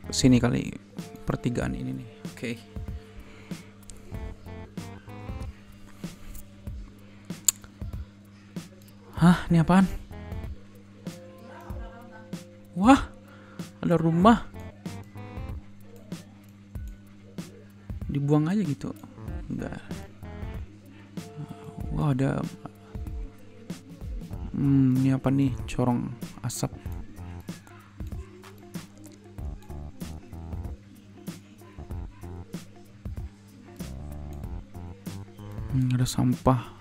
Sini kali, pertigaan ini nih. Oke. Hah, ini apaan? Wah, ada rumah. Dibuang aja gitu. Enggak. Wah, ada. Ini apa nih? Corong asap. Ada sampah.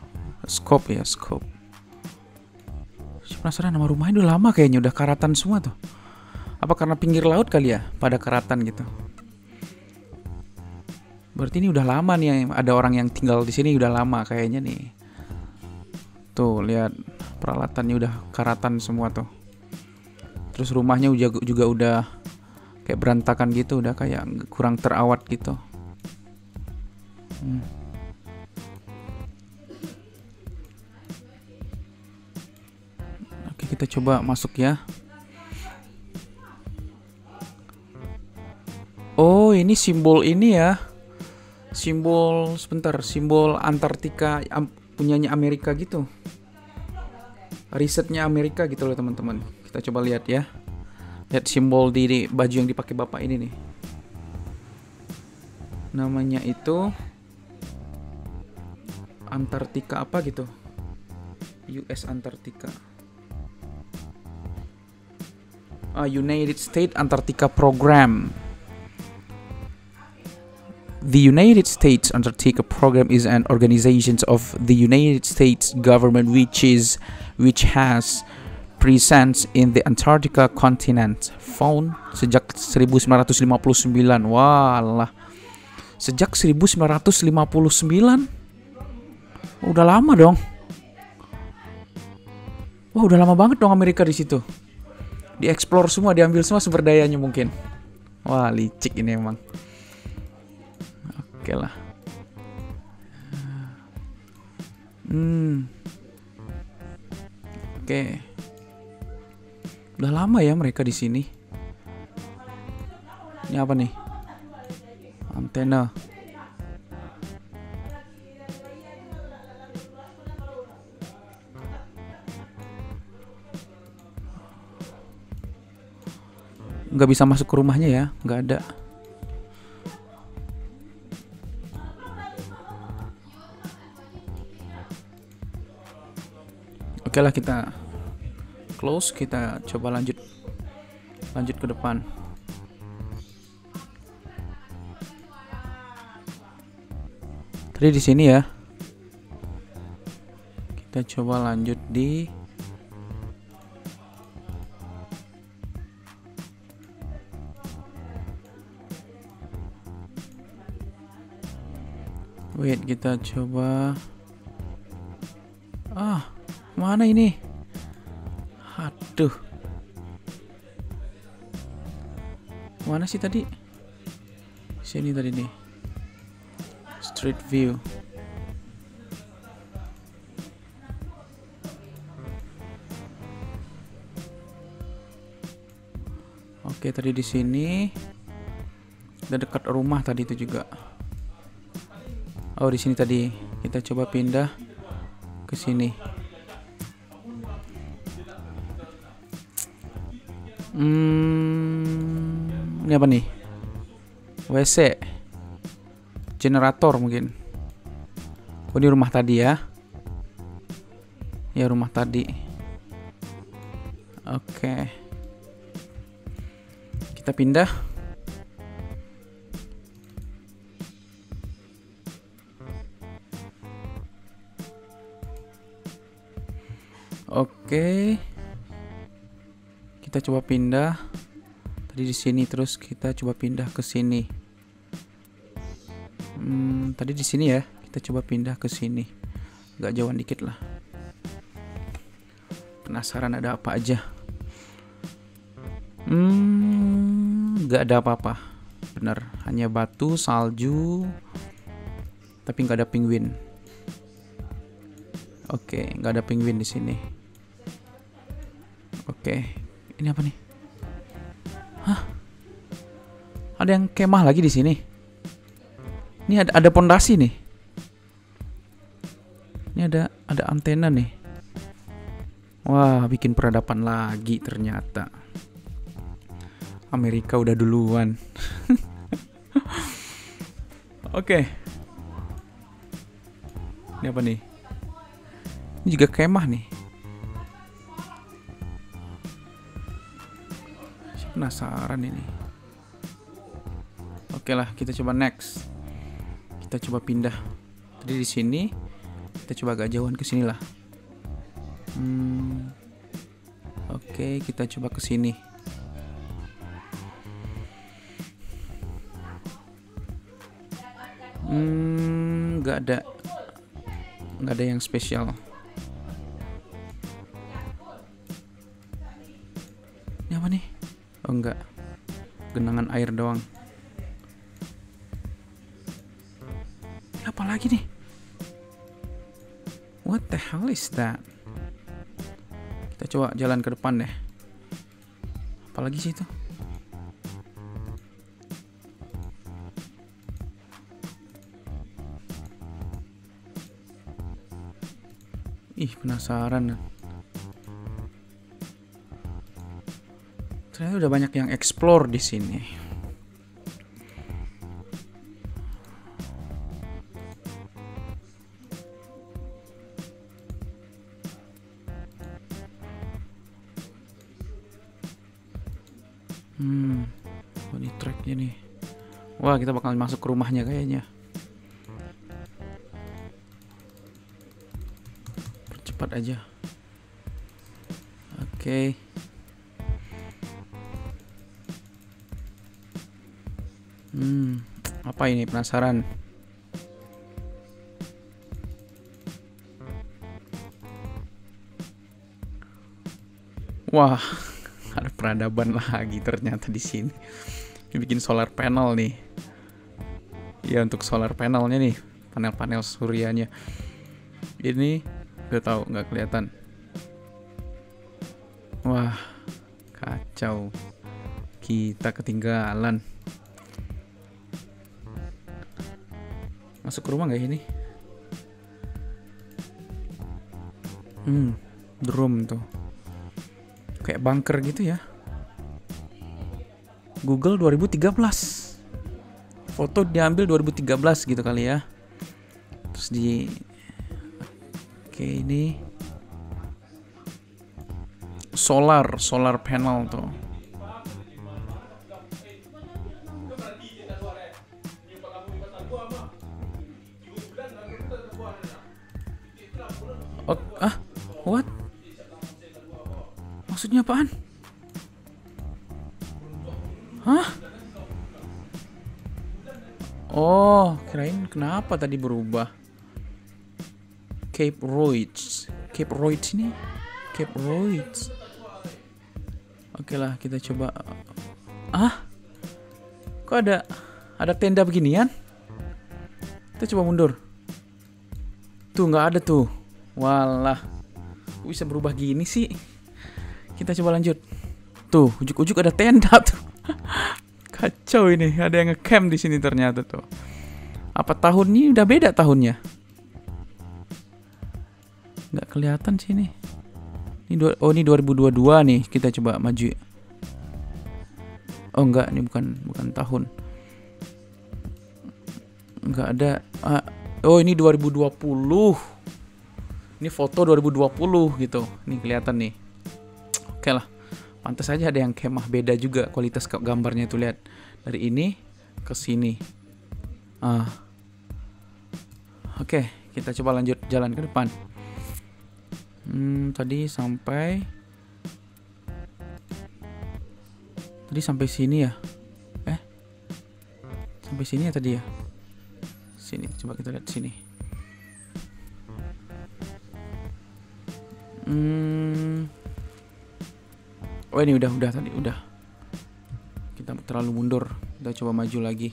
Skop ya, skop. Penasaran nama rumahnya udah lama kayaknya, udah karatan semua tuh. Apa karena pinggir laut kali ya, pada karatan gitu. Berarti ini udah lama nih, ada orang yang tinggal di sini udah lama kayaknya nih. Tuh, lihat peralatannya udah karatan semua tuh. Terus rumahnya juga udah kayak berantakan gitu, udah kayak kurang terawat gitu. Oke, kita coba masuk ya. Oh, ini simbol ini ya. Simbol, sebentar, simbol Antartika punyanya Amerika gitu. Risetnya Amerika gitu loh teman-teman. Kita coba lihat ya. Lihat simbol di baju yang dipakai bapak ini nih. Namanya itu Antartika apa gitu. US Antartika. United States Antarctica Program. The United States Antarctica Program is an organization of the United States government which has presence in the Antarctica continent. Found sejak 1959. Walah. Sejak 1959. Udah lama dong. Wah, udah lama banget dong Amerika di situ. Dieksplor semua, diambil semua sumber dayanya mungkin. Wah, licik ini emang. Oke lah. Oke. Udah lama ya mereka di sini. Ini apa nih? Antena. Nggak bisa masuk ke rumahnya ya, nggak ada. Oke lah, kita close, kita coba lanjut ke depan. Tadi di sini ya. Kita coba lanjut di wait, kita coba. Mana ini? Aduh. Mana sih tadi? Sini tadi nih. Street view. Oke, tadi di sini. Udah dekat rumah tadi itu juga. Oh, di sini tadi. Kita coba pindah ke sini. Ini apa nih? WC. Generator mungkin. Oh, ini rumah tadi ya. Ya, rumah tadi. Oke. Kita pindah. Oke. Kita coba pindah. Tadi di sini, terus kita coba pindah ke sini. Tadi di sini ya. Kita coba pindah ke sini. Agak jauhan dikit lah. Penasaran ada apa aja. Gak ada apa-apa. Bener, hanya batu, salju. Tapi nggak ada penguin. Oke, nggak ada penguin di sini. Oke, ini apa nih? Hah? Ada yang kemah lagi di sini. Ini ada pondasi nih. Ini ada antena nih. Wah, bikin peradaban lagi ternyata. Amerika udah duluan. Oke. Ini apa nih? Ini juga kemah nih. Saya penasaran ini. Oke lah, kita coba next. Kita coba pindah. Tadi di sini. Kita coba agak jauhan ke sini lah. Oke, kita coba ke sini. Nggak ada yang spesial. Ini apa nih? Oh enggak, genangan air doang. Ini apa lagi nih? What the hell is that? Kita coba jalan ke depan deh. Apalagi sih itu? Ih, penasaran. Ternyata udah banyak yang explore di sini. Ini tracknya nih. Wah, kita bakal masuk ke rumahnya kayaknya. Percepat aja. Oke. Apa ini? Penasaran. Wah, ada peradaban lagi ternyata di sini. Ini bikin solar panel nih. Ya, untuk solar panelnya nih, panel-panel suryanya. Ini gak tahu, nggak kelihatan. Wah, kacau. Kita ketinggalan. Masuk ke rumah nggak ini? Drum tuh. Kayak bunker gitu ya. Google 2013. Foto diambil 2013 gitu kali ya. Terus Oke, ini solar panel tuh. What? Maksudnya apaan? Hah? Oh, kirain kenapa tadi berubah? Cape Royds ini? Cape Royds. Oke lah, kita coba. Kok ada tenda beginian? Kita coba mundur. Tuh, nggak ada tuh. Walah, bisa berubah gini sih. Kita coba lanjut. Tuh, ujuk-ujuk ada tenda tuh. Kacau ini, ada yang nge-camp di sini ternyata tuh. Apa tahunnya udah beda tahunnya? Nggak kelihatan sih ini. Ini 2022 nih. Kita coba maju. Oh enggak, ini bukan tahun. Enggak ada. Oh, ini 2020. Ini foto 2020 gitu. Ini kelihatan nih. Oke lah. Pantas aja ada yang kemah, beda juga kualitas gambarnya itu, lihat. Dari ini ke sini. Oke, kita coba lanjut jalan ke depan. Tadi sampai sini ya. Sampai sini ya tadi ya. Sini, coba kita lihat sini. Oh, ini udah tadi, udah. Kita terlalu mundur. Kita coba maju lagi.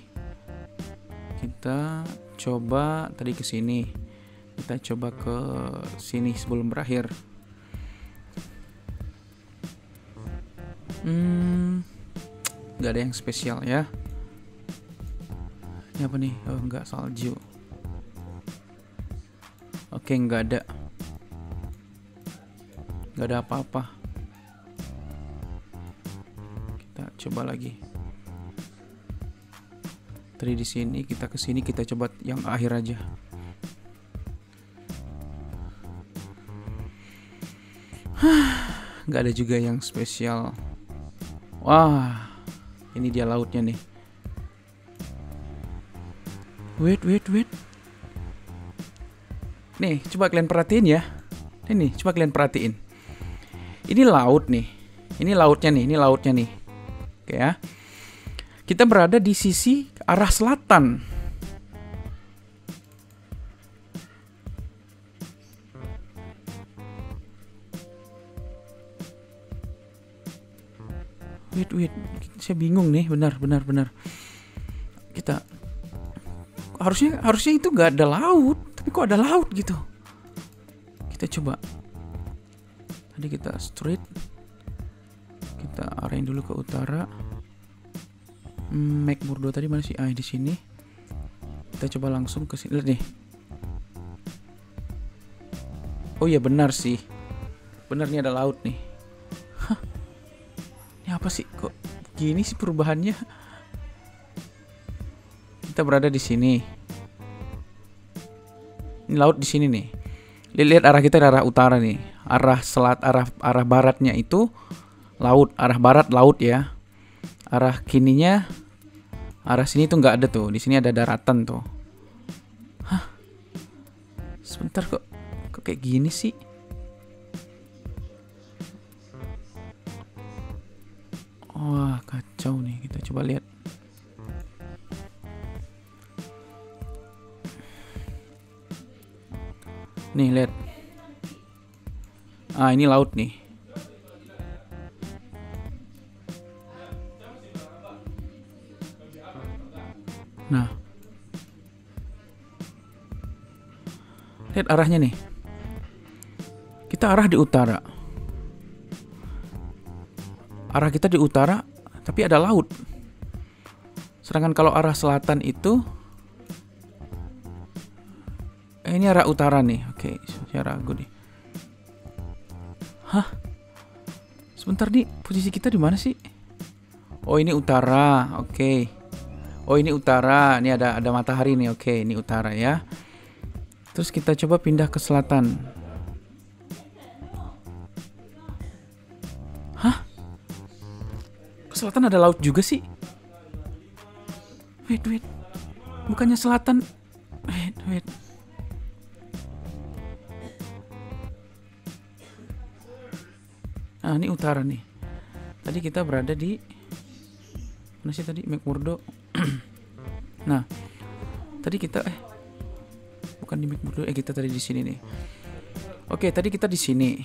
Kita coba tadi ke sini. Kita coba ke sini sebelum berakhir. Gak ada yang spesial ya. Ini apa nih? Oh, enggak, salju. Oke, enggak ada. Enggak ada apa-apa. Kita coba lagi. Tadi di sini, kita ke sini, kita coba yang akhir aja. Nggak ada juga yang spesial. Wah, ini dia lautnya nih. Wait. Nih, coba kalian perhatiin ya. Ini, coba kalian perhatiin. Ini laut nih. Ini lautnya nih. Oke ya. Kita berada di sisi arah selatan. Wait. Saya bingung nih, benar. Kita harusnya itu nggak ada laut, tapi kok ada laut gitu. Kita coba. Tadi kita straight. Kita arahin dulu ke utara. McMurdo tadi mana sih? Di sini. Kita coba langsung ke sini. Lihat nih. Oh iya benar sih. Benar nih ada laut nih. Hah. Ini apa sih? Kok gini sih perubahannya? Kita berada di sini. Ini laut di sini nih. Lihat arah kita arah utara nih. Arah arah baratnya itu laut. Arah barat laut ya. Arah kininya, arah sini tuh nggak ada tuh. Di sini ada daratan tuh. Hah? Sebentar kok kayak gini sih? Wah, kacau nih. Kita coba lihat. Nih, lihat. Ini laut nih. Nah. Lihat arahnya nih. Kita arah di utara. Arah kita di utara, tapi ada laut. Sedangkan kalau arah selatan itu ini arah utara nih. Oke, saya ragu nih. Hah? Sebentar nih, posisi kita di mana sih? Oh, ini utara. Oke. Oh, ini utara. Ini ada matahari nih. Oke, ini utara ya. Terus kita coba pindah ke selatan. Hah? Ke selatan ada laut juga sih? Wait. Bukannya selatan. Wait. Nah, ini utara nih. Tadi kita berada di mana sih tadi? McMurdo. Nah, tadi kita bukan di McMurdo. Kita tadi di sini nih. Oke, tadi kita di sini.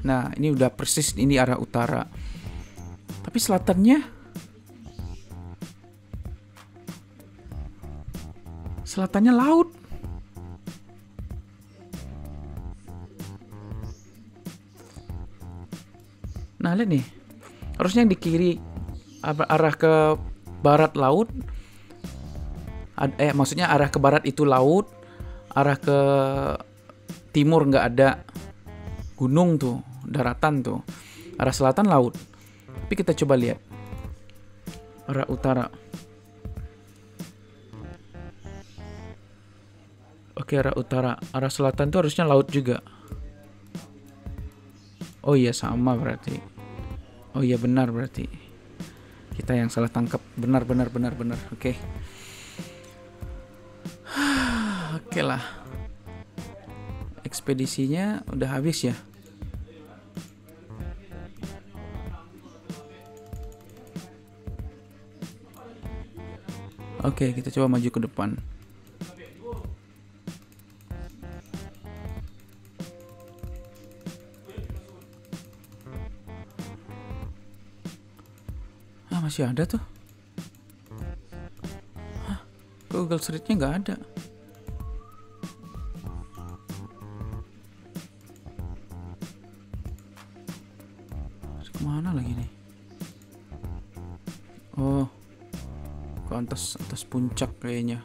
Nah, ini udah persis ini arah utara. Tapi selatannya laut. Nah, lihat nih. Harusnya yang di kiri arah ke barat laut. Maksudnya arah ke barat itu laut, arah ke timur nggak ada gunung tuh, daratan tuh. Arah selatan laut. Tapi kita coba lihat arah utara. Oke, arah utara. Arah selatan tuh harusnya laut juga. Oh iya, sama berarti. Oh iya, benar berarti. Kita yang salah tangkap. Benar. Oke. Oke lah. Ekspedisinya udah habis ya. Oke, kita coba maju ke depan. Masih ada tuh. Google Street-nya nggak ada. Terus kemana lagi nih? Oh, kok ke atas puncak kayaknya.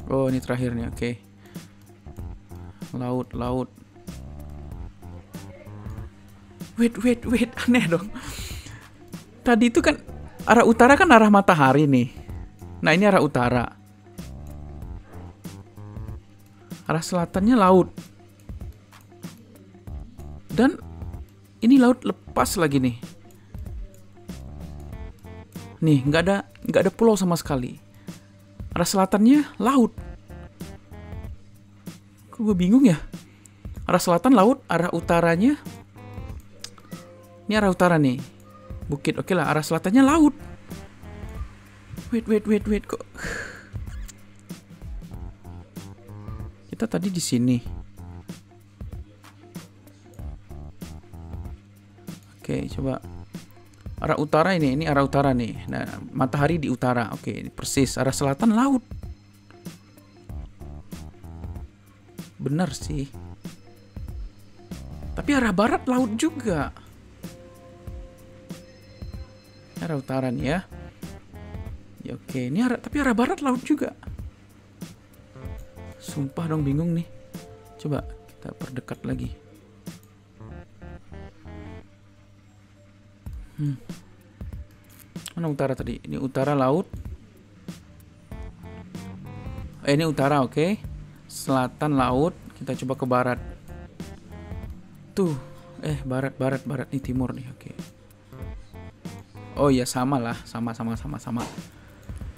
Oh, ini terakhir nih. Oke. Laut. Wait, aneh dong. Tadi itu kan arah utara kan arah matahari nih. Nah, ini arah utara. Arah selatannya laut. Dan ini laut lepas lagi nih. Nih, nggak ada pulau sama sekali. Arah selatannya laut. Kok gue bingung ya? Arah selatan laut, arah utaranya. Ini arah utara nih. Bukit, oke lah. Arah selatannya laut. Wait. Kok? Kita tadi di sini. Oke, coba. Arah utara ini arah utara nih. Nah, matahari di utara. Oke, ini persis. Arah selatan laut. Benar sih. Tapi arah barat laut juga. Arah utara nih ya. Ya oke, ini tapi arah barat laut juga. Sumpah dong, bingung nih. Coba kita perdekat lagi. Mana utara tadi? Ini utara laut. Ini utara, oke. Selatan laut. Kita coba ke barat. Tuh. Barat nih, timur nih, oke. Oh ya, sama lah. Sama.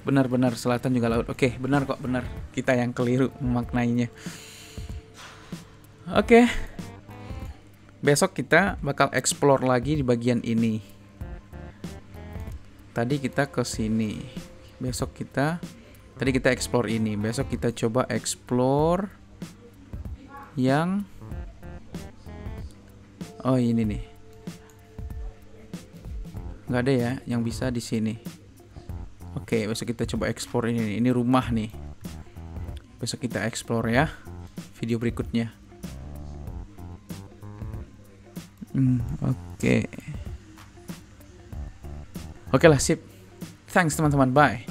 Benar, selatan juga laut. Oke, benar kok, benar. Kita yang keliru memaknainya. Oke. Besok kita bakal explore lagi di bagian ini. Tadi kita ke sini. Tadi kita explore ini. Besok kita coba explore yang ini nih. Nggak ada ya yang bisa di sini. Oke, besok kita coba explore ini nih. Ini rumah nih. Besok kita explore ya. Video berikutnya. Oke lah, sip. Thanks teman-teman, bye.